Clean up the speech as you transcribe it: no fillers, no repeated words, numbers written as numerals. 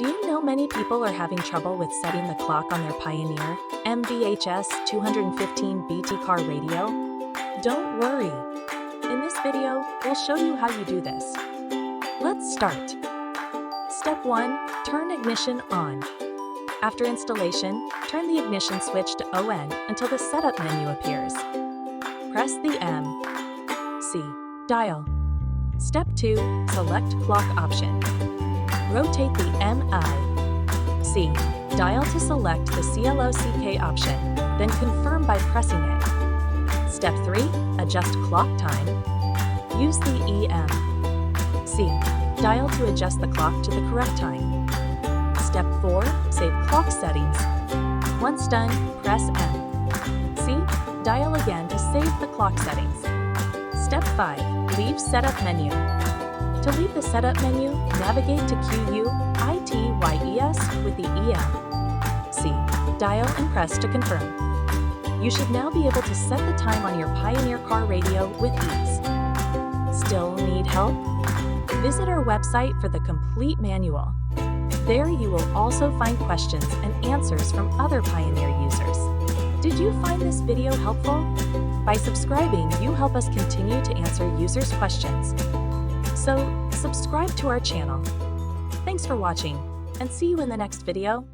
Do you know many people are having trouble with setting the clock on their Pioneer MVH-S215BT car radio? Don't worry. In this video, we'll show you how you do this. Let's start. Step 1. Turn ignition on. After installation, turn the ignition switch to ON until the setup menu appears. Press the M, C, dial. Step 2. Select clock option. Rotate the M-I-C dial to select the CLOCK option, then confirm by pressing it. Step 3. Adjust clock time. Use the E-M-C dial to adjust the clock to the correct time. Step 4. Save clock settings. Once done, press M-C dial again to save the clock settings. Step 5. Leave setup menu. To leave the setup menu, navigate to QUITYES with the EM-C dial and press to confirm. You should now be able to set the time on your Pioneer car radio with ease. Still need help? Visit our website for the complete manual. There you will also find questions and answers from other Pioneer users. Did you find this video helpful? By subscribing, you help us continue to answer users' questions. So, subscribe to our channel. Thanks for watching, and see you in the next video.